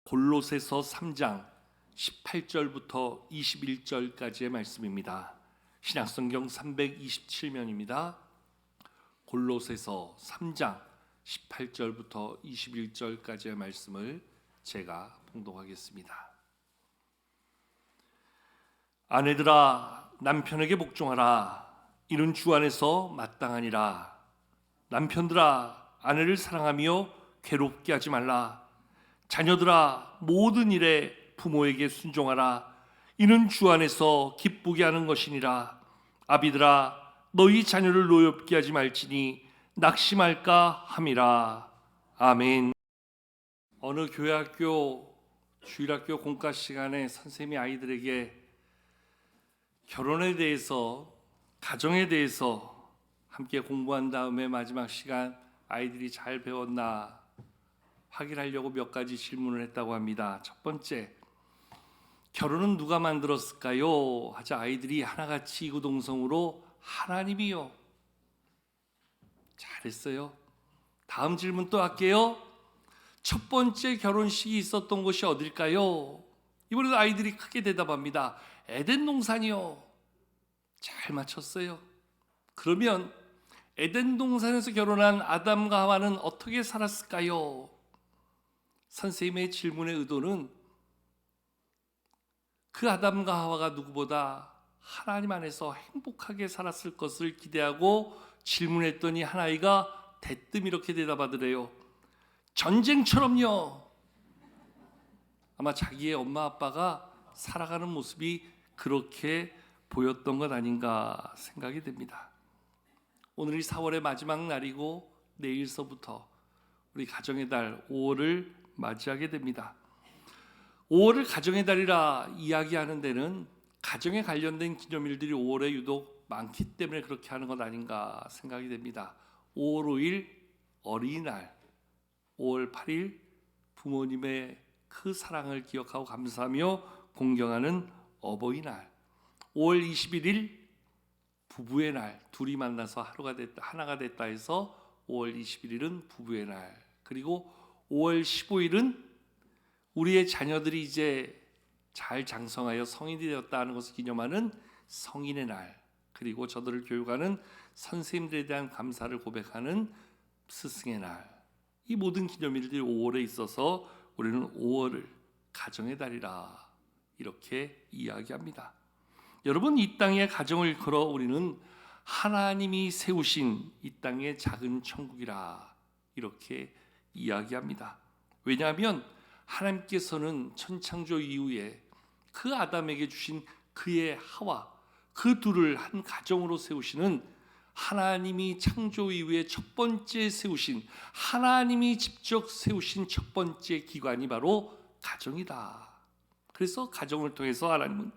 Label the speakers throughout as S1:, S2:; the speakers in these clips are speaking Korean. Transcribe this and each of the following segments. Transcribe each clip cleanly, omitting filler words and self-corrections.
S1: 골로새서 3장 18절부터 21절까지의 말씀입니다. 신약성경 327면입니다. 골로새서 3장 18절부터 21절까지의 말씀을 제가 봉독하겠습니다. 아내들아, 남편에게 복종하라. 이는 주 안에서 마땅하니라. 남편들아, 아내를 사랑하며 괴롭게 하지 말라. 자녀들아, 모든 일에 부모에게 순종하라. 이는 주 안에서 기쁘게 하는 것이니라. 아비들아, 너희 자녀를 노엽게 하지 말지니 낙심할까 함이라. 아멘. 어느 교회학교 주일학교 공과 시간에 선생님이 아이들에게 결혼에 대해서, 가정에 대해서 함께 공부한 다음에 마지막 시간 아이들이 잘 배웠나 확인하려고 몇 가지 질문을 했다고 합니다. 첫 번째, 결혼은 누가 만들었을까요? 하자 아이들이 하나같이 이구동성으로 하나님이요. 잘했어요. 다음 질문 또 할게요. 첫 번째 결혼식이 있었던 곳이 어딜까요? 이번에도 아이들이 크게 대답합니다. 에덴 동산이요. 잘 맞췄어요. 그러면 에덴 동산에서 결혼한 아담과 하와는 어떻게 살았을까요? 선생님의 질문의 의도는 그 아담과 하와가 누구보다 하나님 안에서 행복하게 살았을 것을 기대하고 질문했더니 한 아이가 대뜸 이렇게 대답하더래요. 전쟁처럼요. 아마 자기의 엄마 아빠가 살아가는 모습이 그렇게 보였던 것 아닌가 생각이 됩니다. 오늘이 4월의 마지막 날이고 내일서부터 우리 가정의 달 5월을 맞이하게 됩니다. 5월을 가정의 달이라 이야기하는 데는 가정에 관련된 기념일들이 5월에 유독 많기 때문에 그렇게 하는 것 아닌가 생각이 됩니다. 5월 5일 어린이날, 5월 8일 부모님의 그 사랑을 기억하고 감사하며 공경하는 어버이날, 5월 21일 부부의 날, 둘이 만나서 하나가 됐다 해서 5월 21일은 부부의 날, 그리고 5월 15일은 우리의 자녀들이 이제 잘 장성하여 성인이 되었다 하는 것을 기념하는 성인의 날, 그리고 저들을 교육하는 선생님들에 대한 감사를 고백하는 스승의 날, 이 모든 기념일들이 5월에 있어서 우리는 5월을 가정의 달이라 이렇게 이야기합니다. 여러분, 이 땅의 가정을 걸어 우리는 하나님이 세우신 이 땅의 작은 천국이라 이렇게 이야기합니다. 왜냐하면 하나님께서는 천창조 이후에 그 아담에게 주신 그의 하와, 그 둘을 한 가정으로 세우시는 하나님이 창조 이후에 첫 번째 세우신, 하나님이 직접 세우신 첫 번째 기관이 바로 가정이다. 그래서 가정을 통해서 하나님은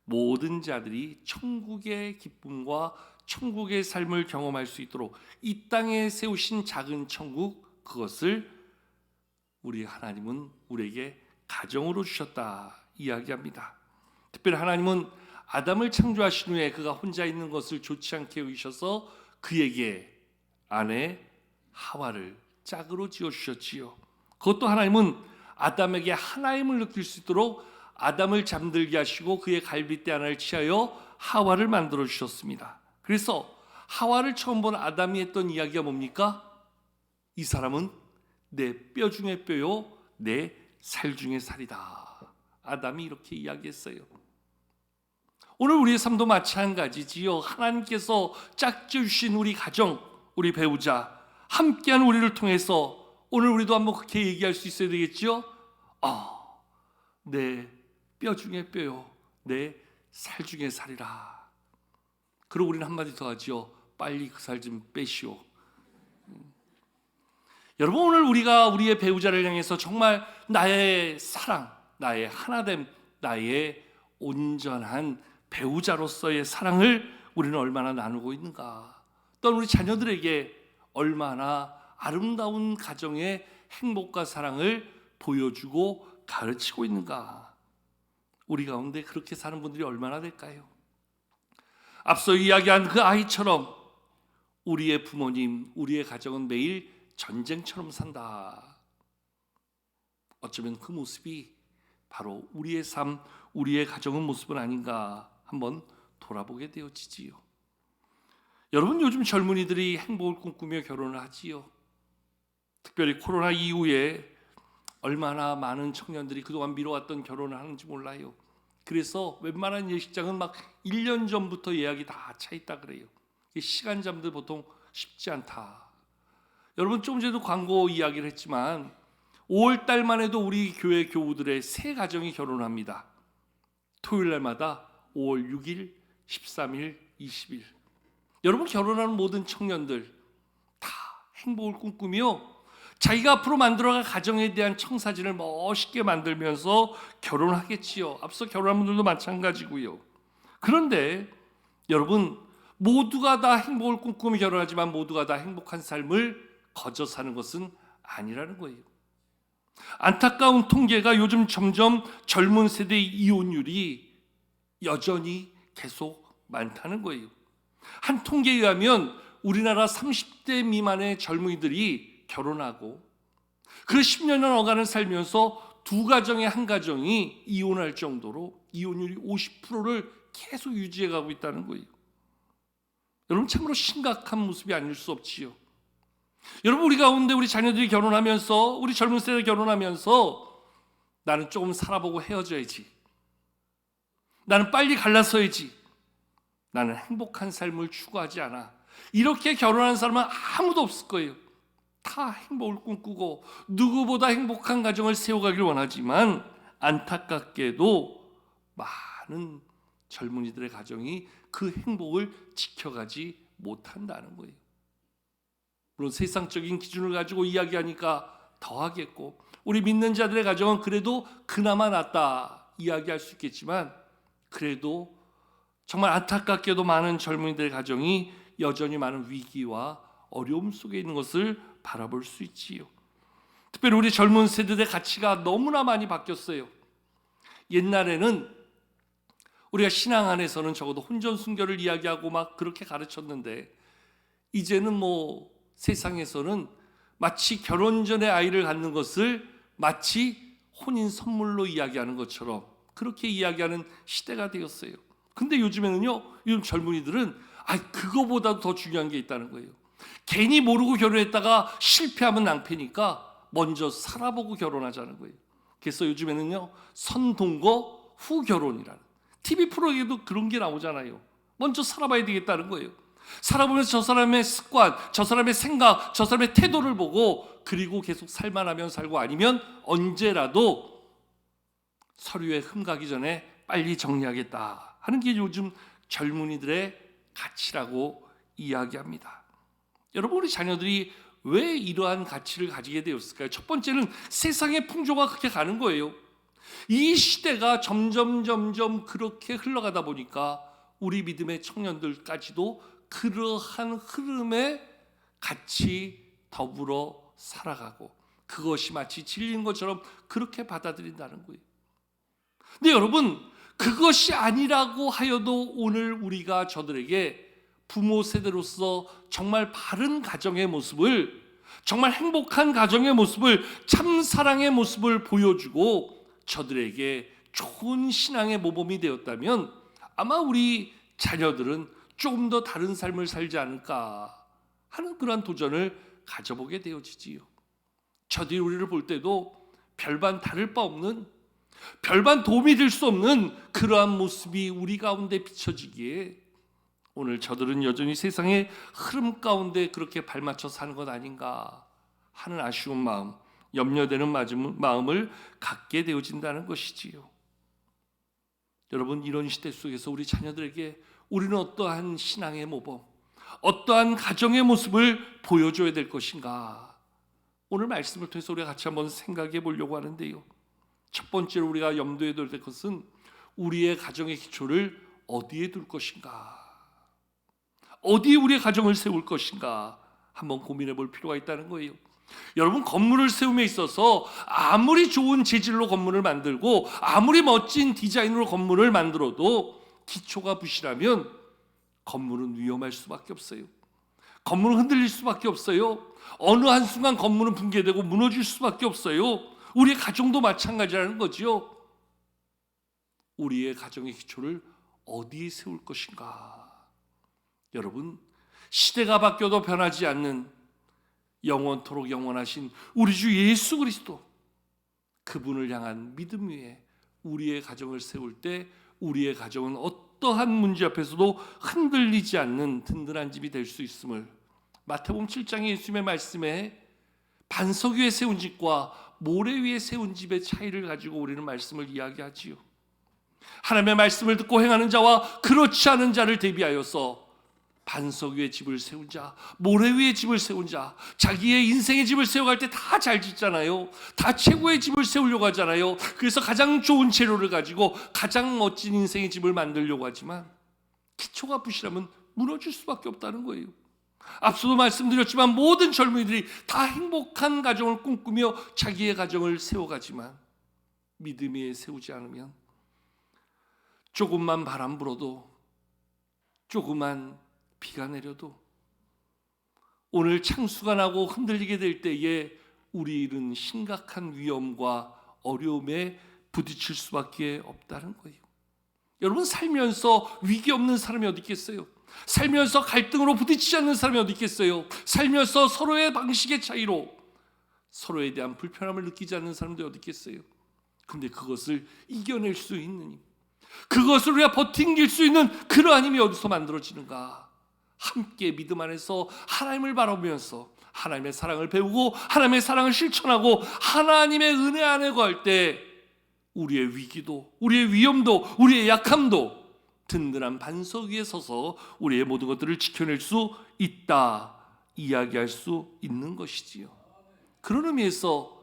S1: 모든 자들이 천국의 기쁨과 천국의 삶을 경험할 수 있도록 이 땅에 세우신 작은 천국, 그것을 우리 하나님은 우리에게 가정으로 주셨다 이야기합니다. 특별히 하나님은 아담을 창조하신 후에 그가 혼자 있는 것을 좋지 않게 여기셔서 그에게 아내 하와를 짝으로 지어주셨지요. 그것도 하나님은 아담에게 하나임을 느낄 수 있도록 아담을 잠들게 하시고 그의 갈빗대 하나를 취하여 하와를 만들어 주셨습니다. 그래서 하와를 처음 본 아담이 했던 이야기가 뭡니까? 이 사람은 내 뼈 중에 뼈요, 내 살 중에 살이다. 아담이 이렇게 이야기했어요. 오늘 우리의 삶도 마찬가지지요. 하나님께서 짝지어주신 우리 가정, 우리 배우자, 함께한 우리를 통해서 오늘 우리도 한번 그렇게 얘기할 수 있어야 되겠죠. 내 뼈 중에 뼈요, 내 살 중에 살이라. 그리고 우리는 한마디 더 하죠. 빨리 그 살 좀 빼시오. 여러분, 오늘 우리가 우리의 배우자를 향해서 정말 나의 사랑, 나의 하나됨, 나의 온전한 배우자로서의 사랑을 우리는 얼마나 나누고 있는가? 또한 우리 자녀들에게 얼마나 아름다운 가정의 행복과 사랑을 보여주고 가르치고 있는가? 우리 가운데 그렇게 사는 분들이 얼마나 될까요? 앞서 이야기한 그 아이처럼 우리의 부모님, 우리의 가정은 매일 전쟁처럼 산다. 어쩌면 그 모습이 바로 우리의 삶, 우리의 가정의 모습은 아닌가 한번 돌아보게 되어지지요. 여러분, 요즘 젊은이들이 행복을 꿈꾸며 결혼을 하지요. 특별히 코로나 이후에 얼마나 많은 청년들이 그동안 미뤄왔던 결혼을 하는지 몰라요. 그래서 웬만한 예식장은 막 1년 전부터 예약이 다 차 있다 그래요. 시간 잡는데 보통 쉽지 않다. 여러분, 조금 전에도 광고 이야기를 했지만 5월 달만 해도 우리 교회 교우들의 세 가정이 결혼합니다. 토요일 날마다 5월 6일, 13일, 20일. 여러분, 결혼하는 모든 청년들 다 행복을 꿈꾸며 자기가 앞으로 만들어갈 가정에 대한 청사진을 멋있게 만들면서 결혼하겠지요. 앞서 결혼한 분들도 마찬가지고요. 그런데 여러분, 모두가 다 행복을 꿈꾸며 결혼하지만 모두가 다 행복한 삶을 거저 사는 것은 아니라는 거예요. 안타까운 통계가 요즘 점점 젊은 세대의 이혼율이 여전히 계속 많다는 거예요. 한 통계에 의하면 우리나라 30대 미만의 젊은이들이 결혼하고 그 10년을 어간을 살면서 두 가정의 한 가정이 이혼할 정도로 이혼율이 50%를 계속 유지해 가고 있다는 거예요. 여러분, 참으로 심각한 모습이 아닐 수 없지요. 여러분, 우리 가운데 우리 자녀들이 결혼하면서, 우리 젊은 세대 결혼하면서 나는 조금 살아보고 헤어져야지, 나는 빨리 갈라서야지, 나는 행복한 삶을 추구하지 않아, 이렇게 결혼하는 사람은 아무도 없을 거예요. 다 행복을 꿈꾸고 누구보다 행복한 가정을 세워가길 원하지만 안타깝게도 많은 젊은이들의 가정이 그 행복을 지켜가지 못한다는 거예요. 물론 세상적인 기준을 가지고 이야기하니까 더하겠고, 우리 믿는 자들의 가정은 그래도 그나마 낫다 이야기할 수 있겠지만, 그래도 정말 안타깝게도 많은 젊은이들의 가정이 여전히 많은 위기와 어려움 속에 있는 것을 바라볼 수 있지요. 특별히 우리 젊은 세대의 가치가 너무나 많이 바뀌었어요. 옛날에는 우리가 신앙 안에서는 적어도 혼전순결을 이야기하고 막 그렇게 가르쳤는데, 이제는 세상에서는 마치 결혼 전에 아이를 갖는 것을 마치 혼인 선물로 이야기하는 것처럼 그렇게 이야기하는 시대가 되었어요. 근데 요즘 젊은이들은 그거보다도 더 중요한 게 있다는 거예요. 괜히 모르고 결혼했다가 실패하면 낭패니까 먼저 살아보고 결혼하자는 거예요. 그래서 요즘에는요, 선동거 후결혼이라는 TV 프로에도 그런 게 나오잖아요. 먼저 살아봐야 되겠다는 거예요. 살아보면서 저 사람의 습관, 저 사람의 생각, 저 사람의 태도를 보고, 그리고 계속 살만하면 살고 아니면 언제라도 서류에 흠가기 전에 빨리 정리하겠다 하는 게 요즘 젊은이들의 가치라고 이야기합니다. 여러분, 우리 자녀들이 왜 이러한 가치를 가지게 되었을까요? 첫 번째는 세상의 풍조가 그렇게 가는 거예요. 이 시대가 점점 그렇게 흘러가다 보니까 우리 믿음의 청년들까지도 그러한 흐름에 같이 더불어 살아가고 그것이 마치 진리인 것처럼 그렇게 받아들인다는 거예요. 근데 여러분, 그것이 아니라고 하여도 오늘 우리가 저들에게 부모 세대로서 정말 바른 가정의 모습을, 정말 행복한 가정의 모습을, 참 사랑의 모습을 보여주고 저들에게 좋은 신앙의 모범이 되었다면 아마 우리 자녀들은 조금 더 다른 삶을 살지 않을까 하는 그러한 도전을 가져보게 되어지지요. 저들이 우리를 볼 때도 별반 다를 바 없는, 별반 도움이 될 수 없는 그러한 모습이 우리 가운데 비춰지기에 오늘 저들은 여전히 세상의 흐름 가운데 그렇게 발맞춰 사는 것 아닌가 하는 아쉬운 마음, 염려되는 마음을 갖게 되어진다는 것이지요. 여러분, 이런 시대 속에서 우리 자녀들에게 우리는 어떠한 신앙의 모범, 어떠한 가정의 모습을 보여줘야 될 것인가, 오늘 말씀을 통해서 우리가 같이 한번 생각해 보려고 하는데요. 첫 번째로 우리가 염두에 둬야 될 것은 우리의 가정의 기초를 어디에 둘 것인가, 어디에 우리의 가정을 세울 것인가 한번 고민해 볼 필요가 있다는 거예요. 여러분, 건물을 세움에 있어서 아무리 좋은 재질로 건물을 만들고 아무리 멋진 디자인으로 건물을 만들어도 기초가 부실하면 건물은 위험할 수밖에 없어요. 건물은 흔들릴 수밖에 없어요. 어느 한순간 건물은 붕괴되고 무너질 수밖에 없어요. 우리의 가정도 마찬가지라는 거죠. 우리의 가정의 기초를 어디에 세울 것인가? 여러분, 시대가 바뀌어도 변하지 않는 영원토록 영원하신 우리 주 예수 그리스도, 그분을 향한 믿음 위에 우리의 가정을 세울 때 우리의 가정은 어떠한 문제 앞에서도 흔들리지 않는 든든한 집이 될 수 있음을 마태복음 7장의 예수님의 말씀에 반석 위에 세운 집과 모래 위에 세운 집의 차이를 가지고 우리는 말씀을 이야기하지요. 하나님의 말씀을 듣고 행하는 자와 그렇지 않은 자를 대비하여서 반석 위에 집을 세운 자, 모래 위에 집을 세운 자, 자기의 인생의 집을 세워갈 때 다 잘 짓잖아요. 다 최고의 집을 세우려고 하잖아요. 그래서 가장 좋은 재료를 가지고 가장 멋진 인생의 집을 만들려고 하지만 기초가 부실하면 무너질 수밖에 없다는 거예요. 앞서도 말씀드렸지만 모든 젊은이들이 다 행복한 가정을 꿈꾸며 자기의 가정을 세워가지만 믿음 위에 세우지 않으면 조금만 바람 불어도, 조금만 비가 내려도, 오늘 창수가 나고 흔들리게 될 때에 우리 일은 심각한 위험과 어려움에 부딪힐 수밖에 없다는 거예요. 여러분, 살면서 위기 없는 사람이 어디 있겠어요? 살면서 갈등으로 부딪히지 않는 사람이 어디 있겠어요? 살면서 서로의 방식의 차이로 서로에 대한 불편함을 느끼지 않는 사람들이 어디 있겠어요? 근데 그것을 이겨낼 수 있는 힘, 그것을 우리가 버팅길 수 있는 그러한 힘이 어디서 만들어지는가? 함께 믿음 안에서 하나님을 바라보면서 하나님의 사랑을 배우고 하나님의 사랑을 실천하고 하나님의 은혜 안에 거할 때 우리의 위기도, 우리의 위험도, 우리의 약함도 든든한 반석 위에 서서 우리의 모든 것들을 지켜낼 수 있다, 이야기할 수 있는 것이지요. 그런 의미에서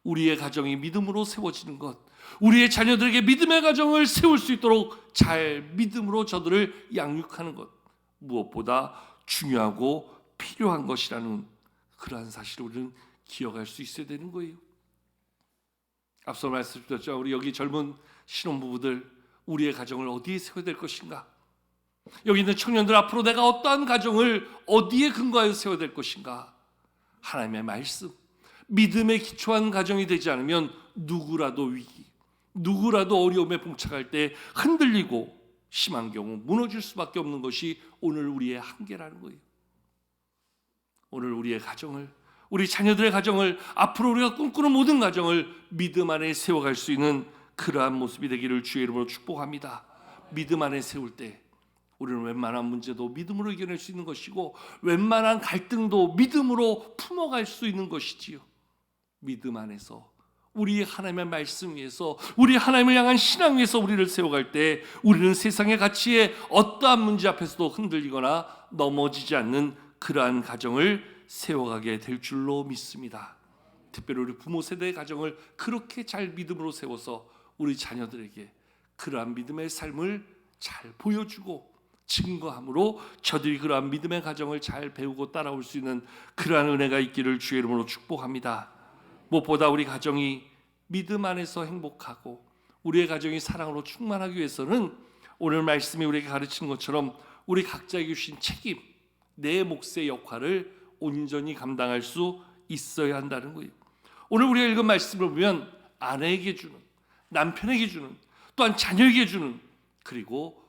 S1: 우리의 가정이 믿음으로 세워지는 것, 우리의 자녀들에게 믿음의 가정을 세울 수 있도록 잘 믿음으로 저들을 양육하는 것, 무엇보다 중요하고 필요한 것이라는 그러한 사실을 우리는 기억할 수 있어야 되는 거예요. 앞서 말씀드렸죠. 우리 여기 젊은 신혼부부들, 우리의 가정을 어디에 세워야 될 것인가? 여기 있는 청년들, 앞으로 내가 어떠한 가정을 어디에 근거하여 세워야 될 것인가? 하나님의 말씀, 믿음에 기초한 가정이 되지 않으면 누구라도 위기, 누구라도 어려움에 봉착할 때 흔들리고 심한 경우 무너질 수밖에 없는 것이 오늘 우리의 한계라는 거예요. 오늘 우리의 가정을, 우리 자녀들의 가정을, 앞으로 우리가 꿈꾸는 모든 가정을 믿음 안에 세워갈 수 있는 그러한 모습이 되기를 주의 이름으로 축복합니다. 믿음 안에 세울 때 우리는 웬만한 문제도 믿음으로 이겨낼 수 있는 것이고 웬만한 갈등도 믿음으로 품어갈 수 있는 것이지요. 믿음 안에서 우리 하나님의 말씀 위에서, 우리 하나님을 향한 신앙 위에서 우리를 세워갈 때 우리는 세상의 가치에 어떠한 문제 앞에서도 흔들리거나 넘어지지 않는 그러한 가정을 세워가게 될 줄로 믿습니다. 특별히 우리 부모 세대의 가정을 그렇게 잘 믿음으로 세워서 우리 자녀들에게 그러한 믿음의 삶을 잘 보여주고 증거함으로 저들이 그러한 믿음의 가정을 잘 배우고 따라올 수 있는 그러한 은혜가 있기를 주의 이름으로 축복합니다. 무엇보다 우리 가정이 믿음 안에서 행복하고 우리의 가정이 사랑으로 충만하기 위해서는 오늘 말씀이 우리에게 가르치는 것처럼 우리 각자에게 주신 책임, 내 몫의 역할을 온전히 감당할 수 있어야 한다는 거예요. 오늘 우리가 읽은 말씀을 보면 아내에게 주는, 남편에게 주는, 또한 자녀에게 주는, 그리고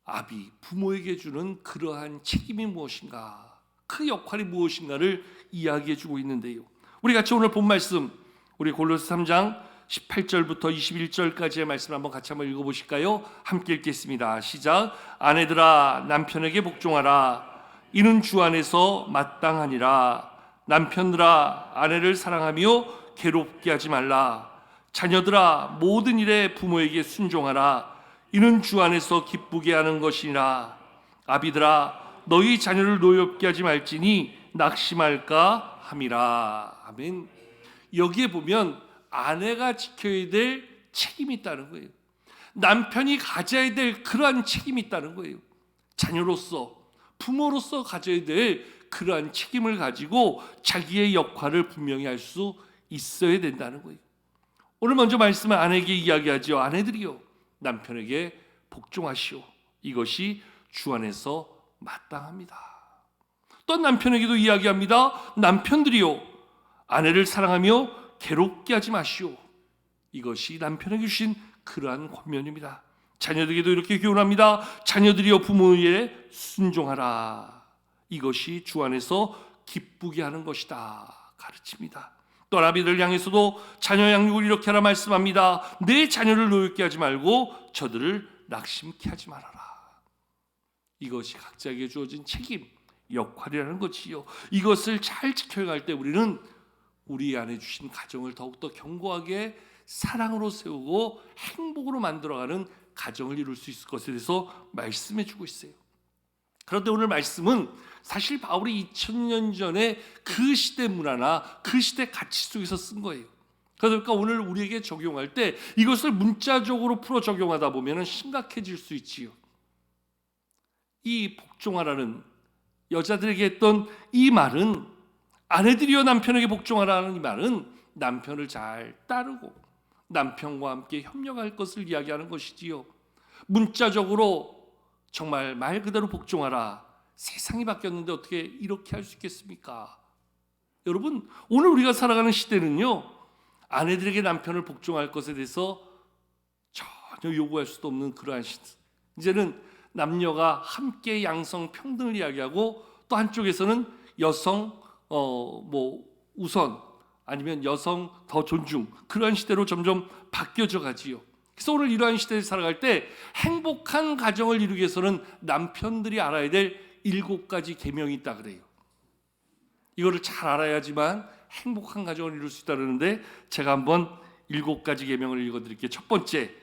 S1: 아비, 부모에게 주는 그러한 책임이 무엇인가, 그 역할이 무엇인가를 이야기해 주고 있는데요. 우리 같이 오늘 본 말씀, 우리 골로새 3장 18절부터 21절까지의 말씀 한번 같이 한번 읽어보실까요? 함께 읽겠습니다. 시작. 아내들아 남편에게 복종하라. 이는 주 안에서 마땅하니라. 남편들아 아내를 사랑하며 괴롭게 하지 말라. 자녀들아 모든 일에 부모에게 순종하라. 이는 주 안에서 기쁘게 하는 것이니라. 아비들아 너희 자녀를 노엽게 하지 말지니 낙심할까 함이라. 아멘. 여기에 보면 아내가 지켜야 될 책임이 있다는 거예요. 남편이 가져야 될 그러한 책임이 있다는 거예요. 자녀로서, 부모로서 가져야 될 그러한 책임을 가지고 자기의 역할을 분명히 할 수 있어야 된다는 거예요. 오늘 먼저 말씀은 아내에게 이야기하죠. 아내들이요 남편에게 복종하시오. 이것이 주 안에서 마땅합니다. 또 남편에게도 이야기합니다. 남편들이요 아내를 사랑하며 괴롭게 하지 마시오. 이것이 남편에게 주신 그러한 권면입니다. 자녀들에게도 이렇게 교훈합니다. 자녀들이여 부모의 순종하라. 이것이 주 안에서 기쁘게 하는 것이다 가르칩니다. 또 아비들 향해서도 자녀 양육을 이렇게 하라 말씀합니다. 내 자녀를 노엽게 하지 말고 저들을 낙심케 하지 말아라. 이것이 각자에게 주어진 책임, 역할이라는 것이요. 이것을 잘 지켜갈 때 우리는 우리 안에 주신 가정을 더욱더 견고하게 사랑으로 세우고 행복으로 만들어가는 가정을 이룰 수 있을 것에 대해서 말씀해 주고 있어요. 그런데 오늘 말씀은 사실 바울이 2000년 전에 그 시대 문화나 그 시대 가치 속에서 쓴 거예요. 그러니까 오늘 우리에게 적용할 때 이것을 문자적으로 풀어 적용하다 보면 심각해질 수 있지요. 이 복종하라는 여자들에게 했던 이 말은, 아내들이여 남편에게 복종하라는 이 말은 남편을 잘 따르고 남편과 함께 협력할 것을 이야기하는 것이지요. 문자적으로 정말 말 그대로 복종하라. 세상이 바뀌었는데 어떻게 이렇게 할 수 있겠습니까? 여러분, 오늘 우리가 살아가는 시대는요, 아내들에게 남편을 복종할 것에 대해서 전혀 요구할 수도 없는 그러한 시대. 이제는 남녀가 함께 양성 평등을 이야기하고 또 한쪽에서는 여성 우선 아니면 여성 더 존중, 그러한 시대로 점점 바뀌어져 가지요. 그래서 오늘 이러한 시대를 살아갈 때 행복한 가정을 이루기 위해서는 남편들이 알아야 될 7가지 계명이 있다 그래요. 이거를 잘 알아야지만 행복한 가정을 이룰 수 있다 그러는데 제가 한번 7가지 계명을 읽어드릴게요. 첫 번째,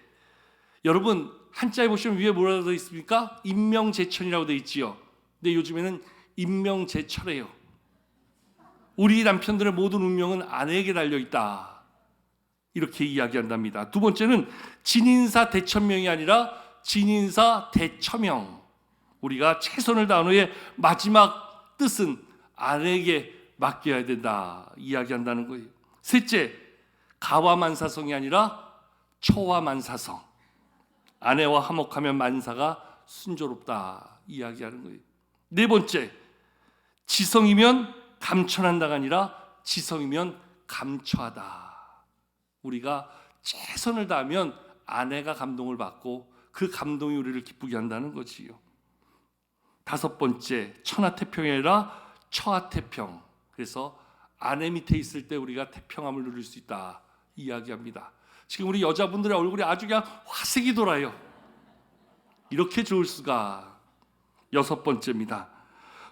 S1: 여러분 한자에 보시면 위에 뭐라고 되어 있습니까? 임명제천이라고 되어 있지요. 근데 요즘에는 임명제철이에요. 우리 남편들의 모든 운명은 아내에게 달려있다, 이렇게 이야기한답니다. 두 번째는 진인사 대천명이 아니라 진인사 대처명. 우리가 최선을 다한 후에 마지막 뜻은 아내에게 맡겨야 된다 이야기한다는 거예요. 셋째, 가와만사성이 아니라 처와만사성. 아내와 화목하면 만사가 순조롭다 이야기하는 거예요. 네 번째, 지성이면 감천한다가 아니라 지성이면 감처하다. 우리가 최선을 다하면 아내가 감동을 받고 그 감동이 우리를 기쁘게 한다는 거지요. 다섯 번째, 천하태평이 아니라 처하태평. 그래서 아내 밑에 있을 때 우리가 태평함을 누릴 수 있다 이야기합니다. 지금 우리 여자분들의 얼굴이 아주 그냥 화색이 돌아요. 이렇게 좋을 수가. 여섯 번째입니다.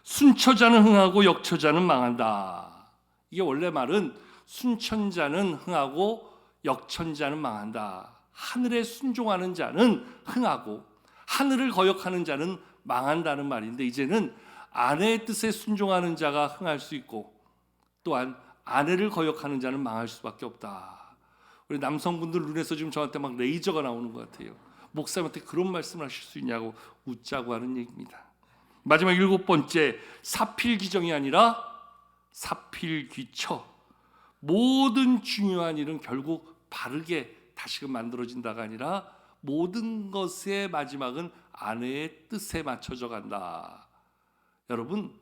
S1: 순처자는 흥하고 역처자는 망한다. 이게 원래 말은 순천자는 흥하고 역천자는 망한다. 하늘에 순종하는 자는 흥하고 하늘을 거역하는 자는 망한다는 말인데, 이제는 아내의 뜻에 순종하는 자가 흥할 수 있고 또한 아내를 거역하는 자는 망할 수밖에 없다. 우리 남성분들 눈에서 지금 저한테 막 레이저가 나오는 것 같아요. 목사님한테 그런 말씀을 하실 수 있냐고 웃자고 하는 얘기입니다. 마지막 7번째, 사필귀정이 아니라 사필귀처. 모든 중요한 일은 결국 바르게 다시금 만들어진다가 아니라 모든 것의 마지막은 아내의 뜻에 맞춰져 간다. 여러분,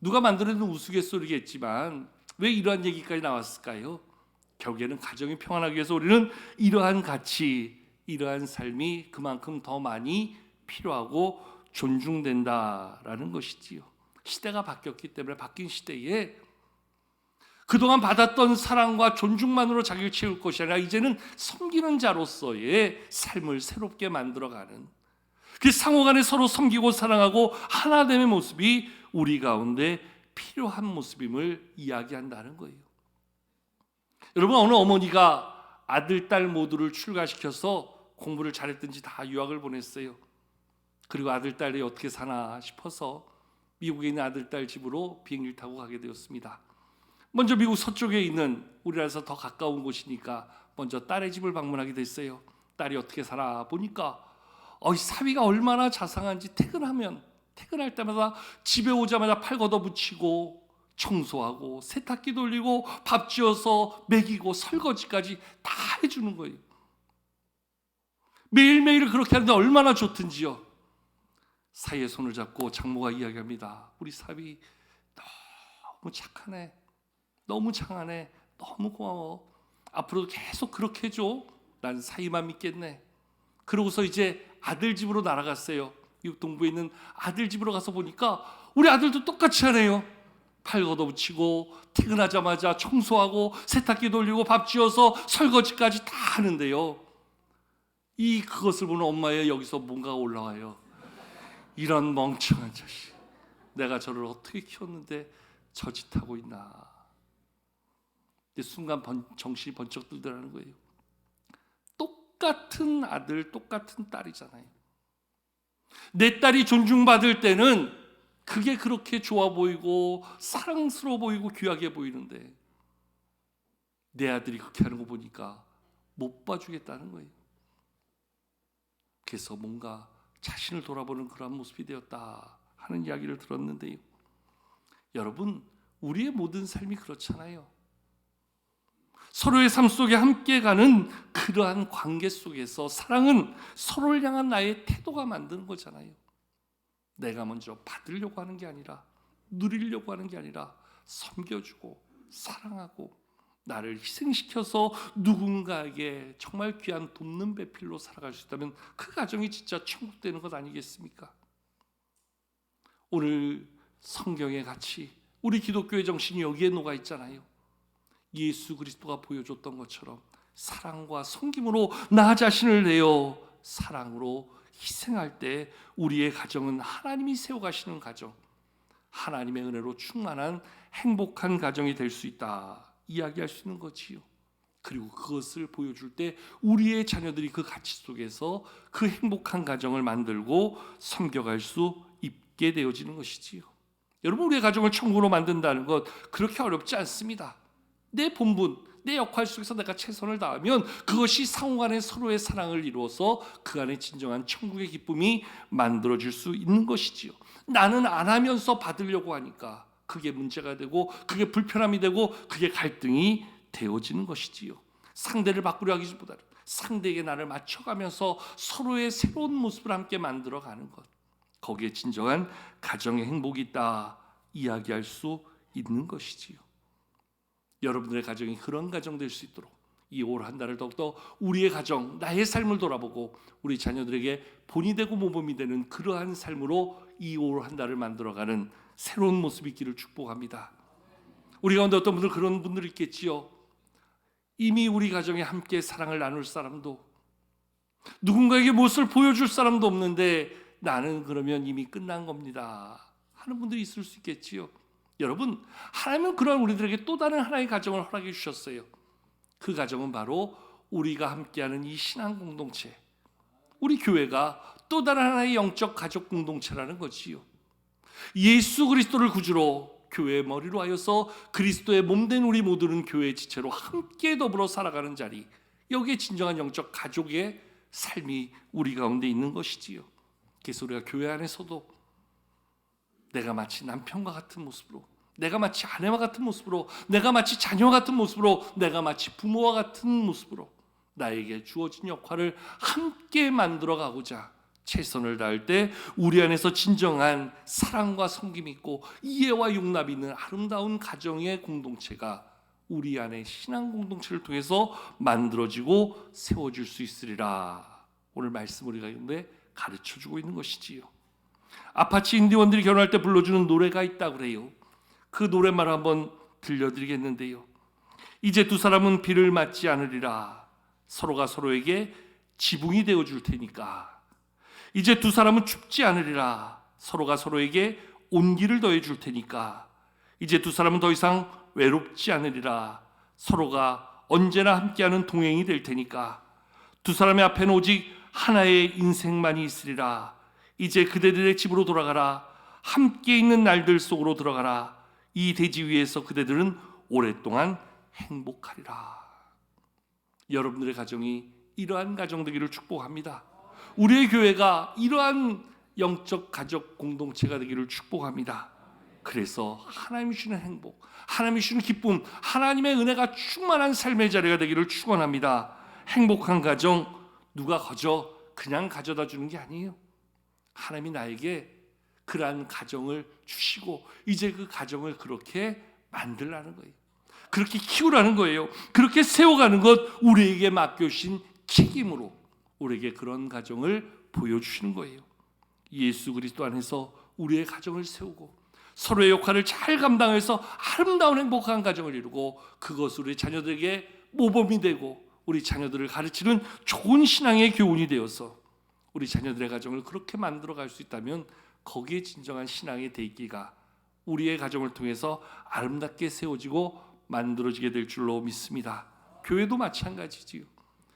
S1: 누가 만들어낸 우스갯소리겠지만 왜 이러한 얘기까지 나왔을까요? 결국에는 가정이 평안하기 위해서 우리는 이러한 가치, 이러한 삶이 그만큼 더 많이 필요하고 존중된다라는 것이지요. 시대가 바뀌었기 때문에 바뀐 시대에 그동안 받았던 사랑과 존중만으로 자기를 채울 것이 아니라 이제는 섬기는 자로서의 삶을 새롭게 만들어가는, 그 상호간에 서로 섬기고 사랑하고 하나됨의 모습이 우리 가운데 필요한 모습임을 이야기한다는 거예요. 여러분, 어느 어머니가 아들, 딸 모두를 출가시켜서 공부를 잘했든지 다 유학을 보냈어요. 그리고 아들, 딸이 어떻게 사나 싶어서 미국에 있는 아들, 딸 집으로 비행기를 타고 가게 되었습니다. 먼저 미국 서쪽에 있는, 우리라서 더 가까운 곳이니까 먼저 딸의 집을 방문하게 됐어요. 딸이 어떻게 살아 보니까 사위가 얼마나 자상한지 퇴근할 때마다 집에 오자마자 팔 걷어붙이고 청소하고 세탁기 돌리고 밥 지어서 먹이고 설거지까지 다 해주는 거예요. 매일매일 그렇게 하는데 얼마나 좋든지요. 사위의 손을 잡고 장모가 이야기합니다. 우리 사위 너무 착하네, 너무 장하네, 너무 고마워. 앞으로도 계속 그렇게 해줘. 난 사이만 믿겠네. 그러고서 이제 아들 집으로 날아갔어요. 미국 동부에 있는 아들 집으로 가서 보니까 우리 아들도 똑같이 하네요. 팔 걷어붙이고 퇴근하자마자 청소하고 세탁기 돌리고 밥 지어서 설거지까지 다 하는데요. 그것을 보는 엄마의 여기서 뭔가가 올라와요. 이런 멍청한 자식, 내가 저를 어떻게 키웠는데 저 짓 하고 있나. 근데 순간 정신이 번쩍 들더라는 거예요. 똑같은 아들, 똑같은 딸이잖아요. 내 딸이 존중받을 때는 그게 그렇게 좋아 보이고 사랑스러워 보이고 귀하게 보이는데, 내 아들이 그렇게 하는 거 보니까 못 봐주겠다는 거예요. 그래서 뭔가 자신을 돌아보는 그런 모습이 되었다 하는 이야기를 들었는데요. 여러분, 우리의 모든 삶이 그렇잖아요. 서로의 삶 속에 함께 가는 그러한 관계 속에서 사랑은 서로를 향한 나의 태도가 만드는 거잖아요. 내가 먼저 받으려고 하는 게 아니라, 누리려고 하는 게 아니라 섬겨주고 사랑하고 나를 희생시켜서 누군가에게 정말 귀한 돕는 배필로 살아갈 수 있다면 그 가정이 진짜 천국 되는 것 아니겠습니까? 오늘 성경의 가치, 우리 기독교의 정신이 여기에 녹아 있잖아요. 예수 그리스도가 보여줬던 것처럼 사랑과 섬김으로 나 자신을 내어 사랑으로 희생할 때 우리의 가정은 하나님이 세워가시는 가정, 하나님의 은혜로 충만한 행복한 가정이 될 수 있다 이야기할 수 있는 거지요. 그리고 그것을 보여줄 때 우리의 자녀들이 그 가치 속에서 그 행복한 가정을 만들고 섬겨갈 수 있게 되어지는 것이지요. 여러분, 우리의 가정을 천국으로 만든다는 것 그렇게 어렵지 않습니다. 내 본분, 내 역할 속에서 내가 최선을 다하면 그것이 상호간의 서로의 사랑을 이루어서 그 안에 진정한 천국의 기쁨이 만들어질 수 있는 것이지요. 나는 안 하면서 받으려고 하니까 그게 문제가 되고 그게 불편함이 되고 그게 갈등이 되어지는 것이지요. 상대를 바꾸려 하기보다는 상대에게 나를 맞춰가면서 서로의 새로운 모습을 함께 만들어가는 것, 거기에 진정한 가정의 행복이 있다 이야기할 수 있는 것이지요. 여러분들의 가정이 그런 가정 될 수 있도록 이 올 한 달을 더욱더 우리의 가정, 나의 삶을 돌아보고 우리 자녀들에게 본이 되고 모범이 되는 그러한 삶으로 이 올 한 달을 만들어가는 새로운 모습이 있기를 축복합니다. 우리 가운데 어떤 분들 그런 분들 있겠지요. 이미 우리 가정에 함께 사랑을 나눌 사람도, 누군가에게 무엇을 보여줄 사람도 없는데 나는 그러면 이미 끝난 겁니다 하는 분들이 있을 수 있겠지요. 여러분, 하나님은 그런 우리들에게 또 다른 하나의 가정을 허락해 주셨어요. 그 가정은 바로 우리가 함께하는 이 신앙 공동체, 우리 교회가 또 다른 하나의 영적 가족 공동체라는 거지요. 예수 그리스도를 구주로 교회의 머리로 하여서 그리스도의 몸된 우리 모두는 교회의 지체로 함께 더불어 살아가는 자리, 여기에 진정한 영적 가족의 삶이 우리 가운데 있는 것이지요. 그래서 우리가 교회 안에서도 내가 마치 남편과 같은 모습으로, 내가 마치 아내와 같은 모습으로, 내가 마치 자녀와 같은 모습으로, 내가 마치 부모와 같은 모습으로 나에게 주어진 역할을 함께 만들어가고자 최선을 다할 때 우리 안에서 진정한 사랑과 섬김이 있고 이해와 용납이 있는 아름다운 가정의 공동체가 우리 안에 신앙 공동체를 통해서 만들어지고 세워질 수 있으리라. 오늘 말씀 우리가 가르쳐주고 있는 것이지요. 아파치 인디원들이 결혼할 때 불러주는 노래가 있다고 그래요. 그 노랫말을 한번 들려드리겠는데요. 이제 두 사람은 비를 맞지 않으리라. 서로가 서로에게 지붕이 되어줄 테니까. 이제 두 사람은 춥지 않으리라. 서로가 서로에게 온기를 더해줄 테니까. 이제 두 사람은 더 이상 외롭지 않으리라. 서로가 언제나 함께하는 동행이 될 테니까. 두 사람의 앞에는 오직 하나의 인생만이 있으리라. 이제 그대들의 집으로 돌아가라. 함께 있는 날들 속으로 들어가라. 이 대지 위에서 그대들은 오랫동안 행복하리라. 여러분들의 가정이 이러한 가정 되기를 축복합니다. 우리의 교회가 이러한 영적 가족 공동체가 되기를 축복합니다. 그래서 하나님이 주시는 행복, 하나님이 주시는 기쁨, 하나님의 은혜가 충만한 삶의 자리가 되기를 축원합니다. 행복한 가정 누가 그냥 가져다 주는 게 아니에요. 하나님이 나에게 그러한 가정을 주시고 이제 그 가정을 그렇게 만들라는 거예요. 그렇게 키우라는 거예요. 그렇게 세워가는 것 우리에게 맡겨주신 책임으로 우리에게 그런 가정을 보여주시는 거예요. 예수 그리스도 안에서 우리의 가정을 세우고 서로의 역할을 잘 감당해서 아름다운 행복한 가정을 이루고 그것을 우리 자녀들에게 모범이 되고 우리 자녀들을 가르치는 좋은 신앙의 교훈이 되어서 우리 자녀들의 가정을 그렇게 만들어갈 수 있다면 거기에 진정한 신앙의 대기가 우리의 가정을 통해서 아름답게 세워지고 만들어지게 될 줄로 믿습니다. 교회도 마찬가지지요.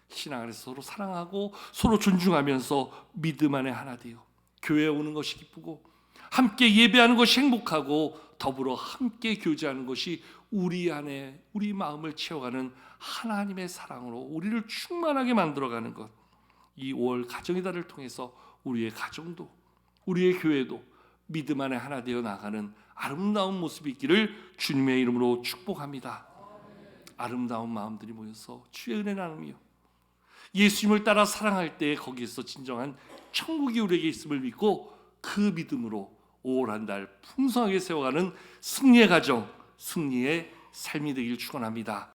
S1: 신앙 안에서 서로 사랑하고 서로 존중하면서 믿음 안에 하나 되어 교회에 오는 것이 기쁘고 함께 예배하는 것이 행복하고 더불어 함께 교제하는 것이 우리 안에 우리 마음을 채워가는 하나님의 사랑으로 우리를 충만하게 만들어가는 것, 이 5월 가정의 달을 통해서 우리의 가정도 우리의 교회도 믿음 안에 하나 되어 나가는 아름다운 모습이 있기를 주님의 이름으로 축복합니다. 아름다운 마음들이 모여서 주의 은혜 나누며 예수님을 따라 사랑할 때 거기에서 진정한 천국이 우리에게 있음을 믿고 그 믿음으로 5월 한 달 풍성하게 세워가는 승리의 가정, 승리의 삶이 되길 축원합니다.